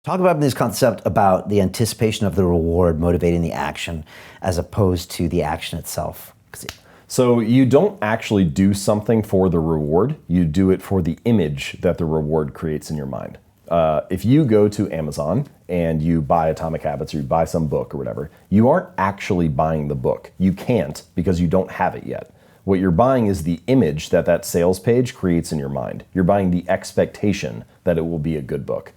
Talk about this concept about the anticipation of the reward motivating the action as opposed to the action itself. So you don't actually do something for the reward, you do it for the image that the reward creates in your mind. If you go to Amazon and you buy Atomic Habits or you buy some book or whatever, you aren't actually buying the book. You can't because you don't have it yet. What you're buying is the image that that sales page creates in your mind. You're buying the expectation that it will be a good book.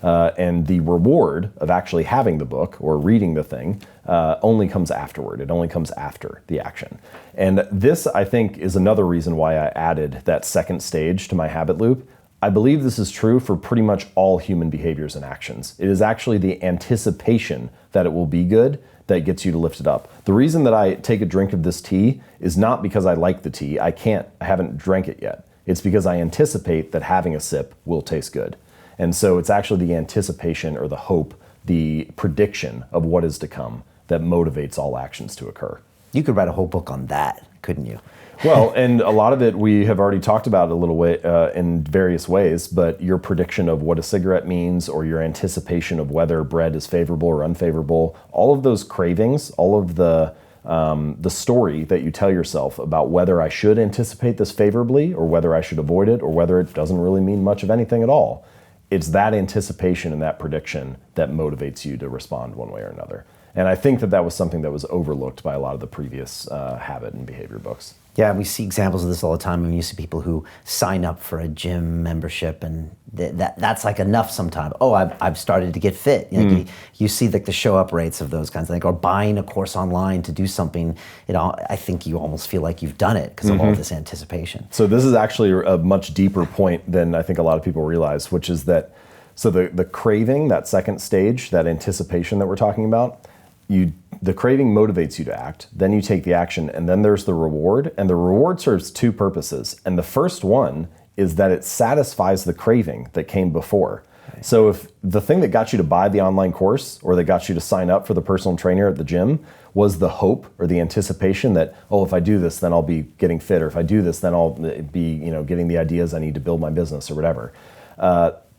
And the reward of actually having the book or reading the thing only comes afterward. It only comes after the action. And this, I think, is another reason why I added that second stage to my habit loop. I believe this is true for pretty much all human behaviors and actions. It is actually the anticipation that it will be good that gets you to lift it up. The reason that I take a drink of this tea is not because I like the tea. I haven't drank it yet. It's because I anticipate that having a sip will taste good. And so it's actually the anticipation or the hope, the prediction of what is to come that motivates all actions to occur. You could write a whole book on that, couldn't you? Well, and a lot of it we have already talked about a little way in various ways, but your prediction of what a cigarette means or your anticipation of whether bread is favorable or unfavorable, all of those cravings, all of the story that you tell yourself about whether I should anticipate this favorably or whether I should avoid it or whether it doesn't really mean much of anything at all. It's that anticipation and that prediction that motivates you to respond one way or another. And I think that was something that was overlooked by a lot of the previous habit and behavior books. Yeah, we see examples of this all the time. I mean, you see people who sign up for a gym membership, and that's like enough sometimes. Oh, I've started to get fit. You see the show up rates of those kinds of things, or buying a course online to do something. I think you almost feel like you've done it because of all this anticipation. So this is actually a much deeper point than I think a lot of people realize, which is that the craving, that second stage, that anticipation that we're talking about, the craving motivates you to act, then you take the action, and then there's the reward, and the reward serves two purposes. And the first one is that it satisfies the craving that came before. Okay. So if the thing that got you to buy the online course or that got you to sign up for the personal trainer at the gym was the hope or the anticipation that, oh, if I do this, then I'll be getting fit, or if I do this, then I'll be getting the ideas I need to build my business or whatever.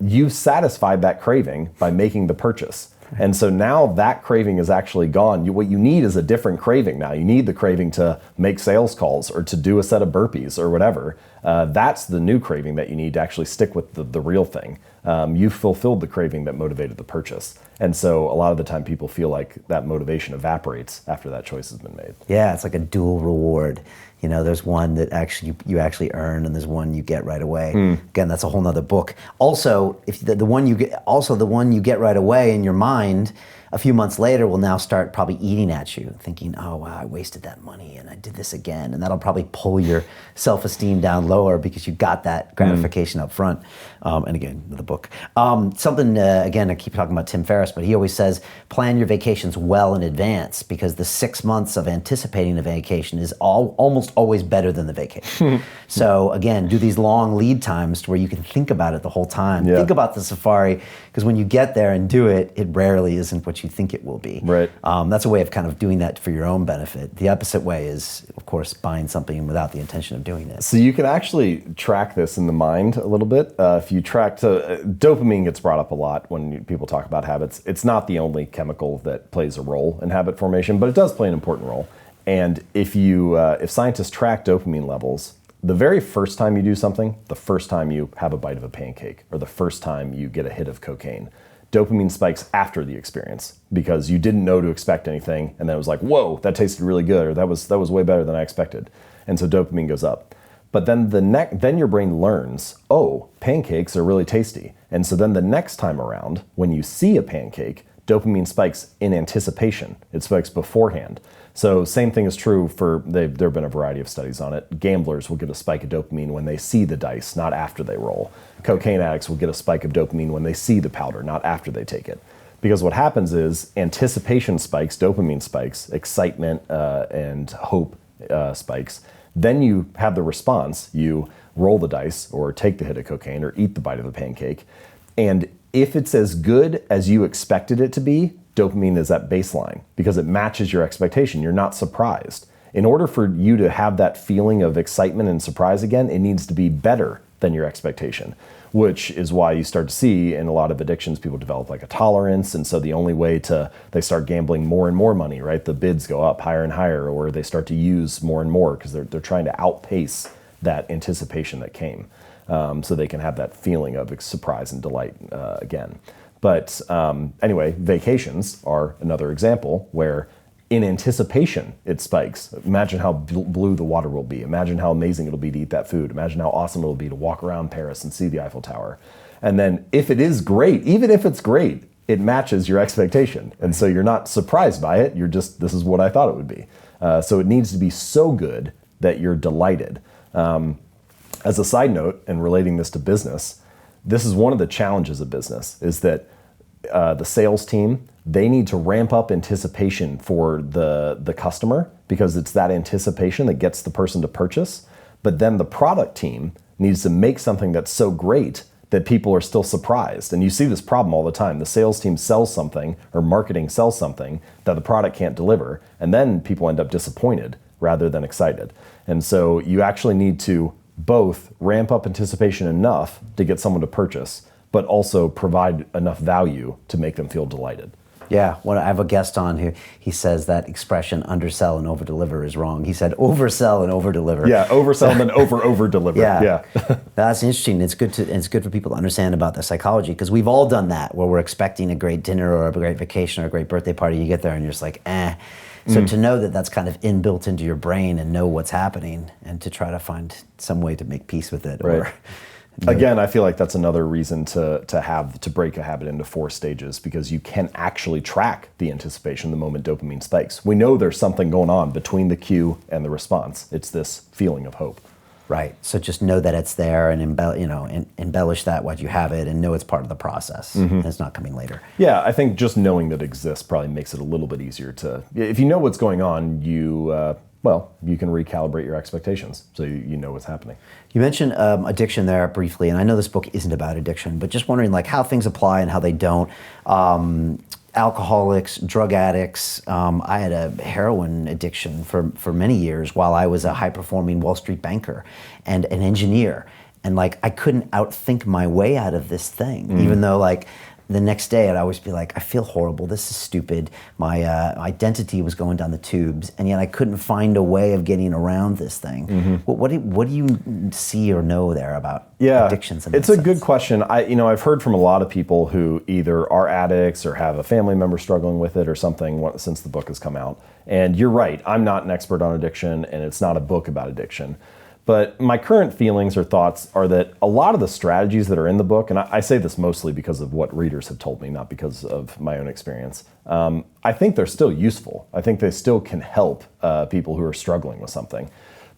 You've satisfied that craving by making the purchase. And so now that craving is actually gone. What you need is a different craving now. You need the craving to make sales calls or to do a set of burpees or whatever. That's the new craving that you need to actually stick with the real thing. You've fulfilled the craving that motivated the purchase. And so a lot of the time people feel like that motivation evaporates after that choice has been made. Yeah, it's like a dual reward. There's one that you actually earn, and there's one you get right away. Again, that's a whole nother book. Also, if the one you get right away in your mind, a few months later will now start probably eating at you, thinking, oh wow, I wasted that money and I did this again, and that'll probably pull your self-esteem down lower because you got that gratification up front. And again, with the book. Again, I keep talking about Tim Ferriss, but he always says, plan your vacations well in advance, because the 6 months of anticipating a vacation is almost always better than the vacation. So again, do these long lead times to where you can think about it the whole time. Yeah. Think about the safari, because when you get there and do it, it rarely isn't what you think it will be. Right. That's a way of kind of doing that for your own benefit. The opposite way is, of course, buying something without the intention of doing it. So you can actually track this in the mind a little bit. If you track dopamine gets brought up a lot when people talk about habits. It's not the only chemical that plays a role in habit formation, but it does play an important role. And if scientists track dopamine levels, the very first time you do something, the first time you have a bite of a pancake, or the first time you get a hit of cocaine, dopamine spikes after the experience because you didn't know to expect anything, and then it was like, whoa, that tasted really good, or that was way better than I expected. And so dopamine goes up. But then then your brain learns, oh, pancakes are really tasty. And so then the next time around, when you see a pancake, dopamine spikes in anticipation. It spikes beforehand. So same thing is true for, there have been a variety of studies on it. Gamblers will get a spike of dopamine when they see the dice, not after they roll. Cocaine addicts will get a spike of dopamine when they see the powder, not after they take it. Because what happens is anticipation spikes, dopamine spikes, excitement and hope spikes. Then you have the response. You roll the dice or take the hit of cocaine or eat the bite of the pancake. And if it's as good as you expected it to be, dopamine is at baseline because it matches your expectation. You're not surprised. In order for you to have that feeling of excitement and surprise again, it needs to be better than your expectation. which is why you start to see in a lot of addictions, people develop like a tolerance. And so the only way they start gambling more and more money, right? The bids go up higher and higher, or they start to use more and more because they're trying to outpace that anticipation that came. So they can have that feeling of surprise and delight again. But anyway, vacations are another example where in anticipation, it spikes. Imagine how blue the water will be. Imagine how amazing it'll be to eat that food. Imagine how awesome it'll be to walk around Paris and see the Eiffel Tower. And then if it is great, even if it's great, it matches your expectation. And so you're not surprised by it. You're just, this is what I thought it would be. So it needs to be so good that you're delighted. As a side note, and relating this to business, this is one of the challenges of business, is that the sales team, they need to ramp up anticipation for the customer, because it's that anticipation that gets the person to purchase. But then the product team needs to make something that's so great that people are still surprised. And you see this problem all the time. The sales team sells something, or marketing sells something that the product can't deliver, and then people end up disappointed rather than excited. And so you actually need to both ramp up anticipation enough to get someone to purchase, but also provide enough value to make them feel delighted. Yeah, when I have a guest on who he says that expression undersell and overdeliver is wrong. He said oversell and overdeliver. Yeah, oversell and then overdeliver. Yeah. That's interesting. It's good for people to understand about the psychology, because we've all done that, where we're expecting a great dinner or a great vacation or a great birthday party. You get there and you're just like, eh. So to know that that's kind of inbuilt into your brain and know what's happening, and to try to find some way to make peace with it. Right. Again, I feel like that's another reason to break a habit into 4 stages, because you can actually track the anticipation the moment dopamine spikes. We know there's something going on between the cue and the response. It's this feeling of hope. Right. So just know that it's there, and embellish that while you have it, and know it's part of the process. And it's not coming later. Yeah, I think just knowing that it exists probably makes it a little bit easier to. If you know what's going on, you can recalibrate your expectations, so you know what's happening. You mentioned addiction there briefly, and I know this book isn't about addiction, but just wondering like how things apply and how they don't. Alcoholics, drug addicts. I had a heroin addiction for many years while I was a high-performing Wall Street banker and an engineer. And like I couldn't outthink my way out of this thing, even though like the next day I'd always be like, I feel horrible, this is stupid. My identity was going down the tubes, and yet I couldn't find a way of getting around this thing. What do you see or know there about addictions? It's a good question. I've heard from a lot of people who either are addicts or have a family member struggling with it or something since the book has come out. And you're right, I'm not an expert on addiction, and it's not a book about addiction. But my current feelings or thoughts are that a lot of the strategies that are in the book, and I say this mostly because of what readers have told me, not because of my own experience, I think they're still useful. I think they still can help people who are struggling with something.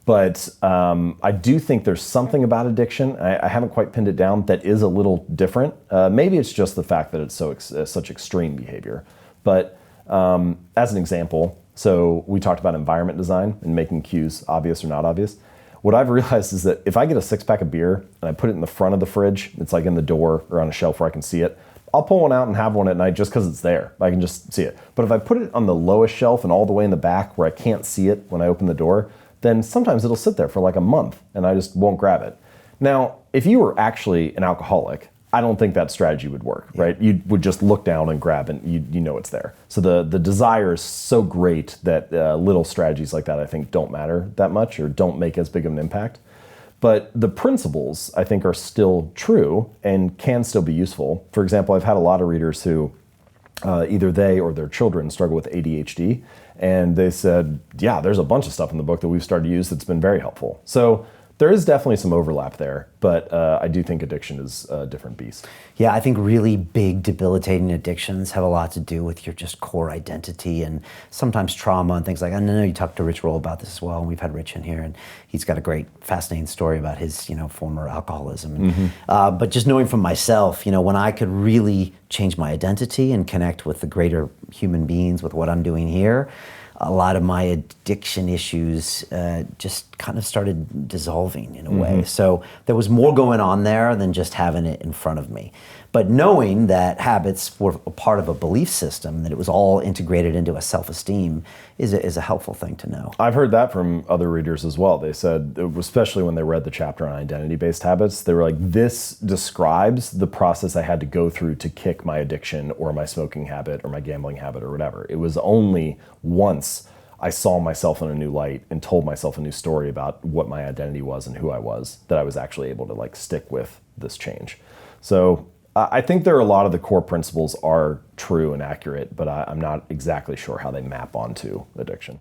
But I do think there's something about addiction, I haven't quite pinned it down, that is a little different. Maybe it's just the fact that it's such extreme behavior. But as an example, so we talked about environment design and making cues obvious or not obvious. What I've realized is that if I get a 6-pack of beer and I put it in the front of the fridge, it's like in the door or on a shelf where I can see it, I'll pull one out and have one at night just because it's there. I can just see it. But if I put it on the lowest shelf and all the way in the back where I can't see it when I open the door, then sometimes it'll sit there for like a month and I just won't grab it. Now, if you were actually an alcoholic, I don't think that strategy would work, right? You would just look down and grab and you know it's there. So the desire is so great that little strategies like that I think don't matter that much or don't make as big of an impact. But the principles I think are still true and can still be useful. For example, I've had a lot of readers who either they or their children struggle with ADHD, and they said, yeah, there's a bunch of stuff in the book that we've started to use that's been very helpful. So there is definitely some overlap there, but I do think addiction is a different beast. Yeah, I think really big debilitating addictions have a lot to do with your just core identity and sometimes trauma and things like that. And I know you talked to Rich Roll about this as well, and we've had Rich in here, and he's got a great, fascinating story about his, former alcoholism. But just knowing from myself, when I could really change my identity and connect with the greater human beings with what I'm doing here, a lot of my addiction issues just kind of started dissolving in a way. So there was more going on there than just having it in front of me. But knowing that habits were a part of a belief system, that it was all integrated into a self-esteem, is a helpful thing to know. I've heard that from other readers as well. They said, especially when they read the chapter on identity-based habits, they were like, this describes the process I had to go through to kick my addiction or my smoking habit or my gambling habit or whatever. It was only once I saw myself in a new light and told myself a new story about what my identity was and who I was that I was actually able to like stick with this change. So I think there are a lot of the core principles are true and accurate, but I'm not exactly sure how they map onto addiction.